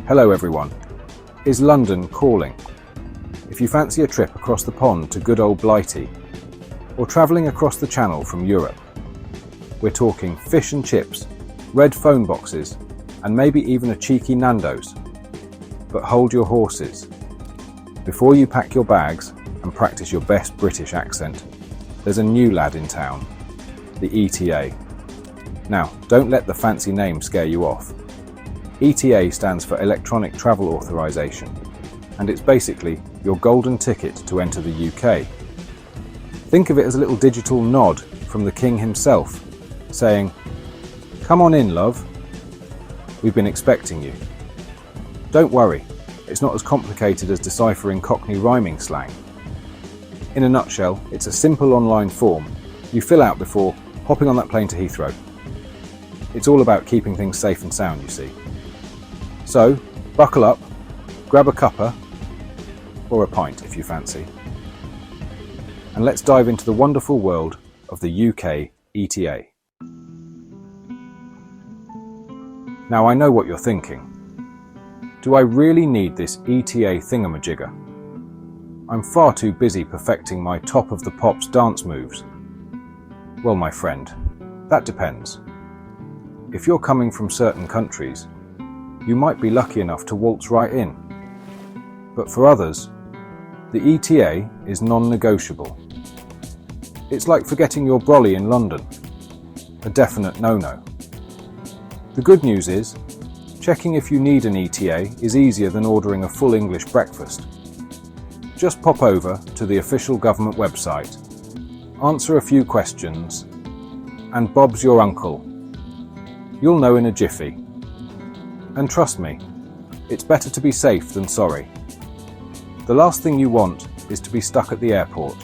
Hello everyone. Is London calling? If you fancy a trip across the pond to good old Blighty, or travelling across the channel from Europe, we're talking fish and chips, red phone boxes, and maybe even a cheeky Nando's. But hold your horses. Before you pack your bags and practice your best British accent, there's a new lad in town, the ETA. Now, don't let the fancy name scare you off. ETA stands for Electronic Travel Authorization, and it's basically your golden ticket to enter the UK. Think of it as a little digital nod from the King himself, saying, "Come on in, love. We've been expecting you." Don't worry, it's not as complicated as deciphering Cockney rhyming slang. In a nutshell, it's a simple online form you fill out before hopping on that plane to Heathrow. It's all about keeping things safe and sound, you see. So, buckle up, grab a cuppa, or a pint if you fancy, and let's dive into the wonderful world of the UK ETA. Now I know what you're thinking. Do I really need this ETA thingamajigger? I'm far too busy perfecting my top of the pops dance moves. Well, my friend, that depends. If you're coming from certain countries, you might be lucky enough to waltz right in. But for others, the ETA is non-negotiable. It's like forgetting your brolly in London. A definite no-no. The good news is, checking if you need an ETA is easier than ordering a full English breakfast. Just pop over to the official government website, answer a few questions, and Bob's your uncle. You'll know in a jiffy. And trust me, it's better to be safe than sorry. The last thing you want is to be stuck at the airport,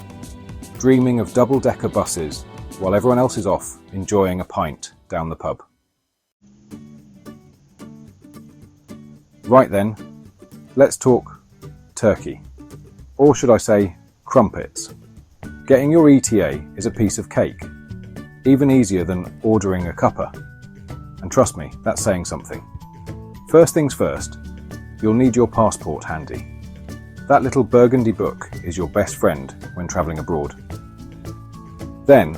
dreaming of double-decker buses while everyone else is off enjoying a pint down the pub. Right then, let's talk turkey. Or should I say, crumpets. Getting your ETA is a piece of cake, even easier than ordering a cuppa. And trust me, that's saying something. First things first, you'll need your passport handy. That little burgundy book is your best friend when travelling abroad. Then,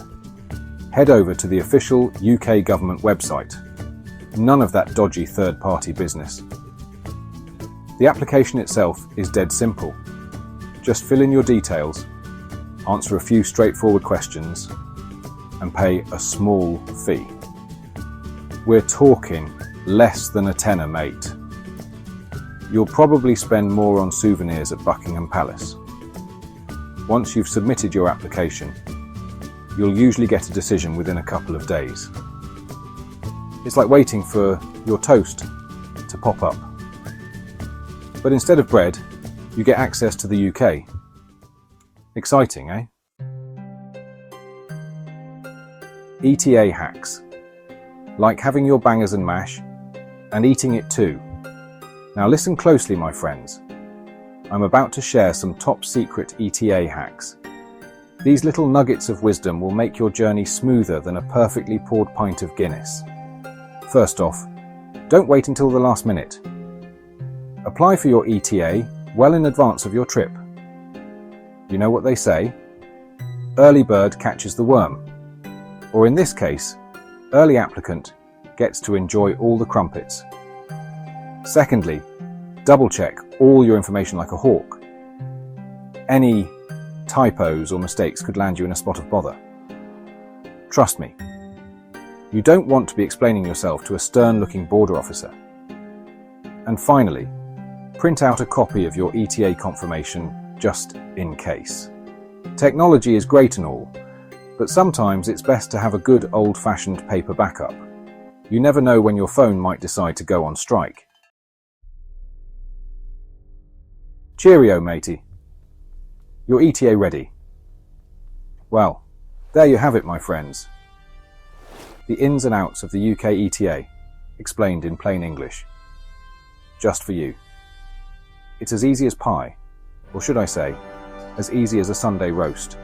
head over to the official UK government website. None of that dodgy third-party business. The application itself is dead simple. Just fill in your details, answer a few straightforward questions, and pay a small fee. We're talking less than a tenner, mate. You'll probably spend more on souvenirs at Buckingham Palace. Once you've submitted your application, you'll usually get a decision within a couple of days. It's like waiting for your toast to pop up. But instead of bread, you get access to the UK. Exciting, eh? ETA hacks. Like having your bangers and mash, and eating it too. Now listen closely, my friends. I'm about to share some top secret ETA hacks. These little nuggets of wisdom will make your journey smoother than a perfectly poured pint of Guinness. First off, don't wait until the last minute. Apply for your ETA well in advance of your trip. You know what they say? Early bird catches the worm. Or in this case, early applicant gets to enjoy all the crumpets. Secondly, double check all your information like a hawk. Any typos or mistakes could land you in a spot of bother. Trust me, you don't want to be explaining yourself to a stern-looking border officer. And finally, print out a copy of your ETA confirmation just in case. Technology is great and all, but sometimes it's best to have a good old-fashioned paper backup. You never know when your phone might decide to go on strike. Cheerio, matey. Your ETA ready? Well, there you have it, my friends. The ins and outs of the UK ETA, explained in plain English. Just for you. It's as easy as pie, or should I say, as easy as a Sunday roast.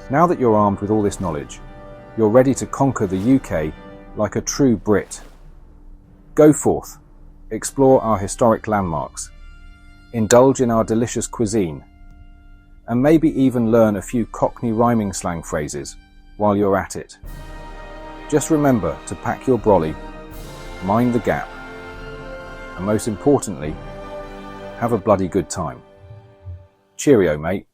Now that you're armed with all this knowledge, you're ready to conquer the UK like a true Brit. Go forth, explore our historic landmarks, indulge in our delicious cuisine, and maybe even learn a few Cockney rhyming slang phrases while you're at it. Just remember to pack your brolly, mind the gap, and most importantly, have a bloody good time. Cheerio, mate.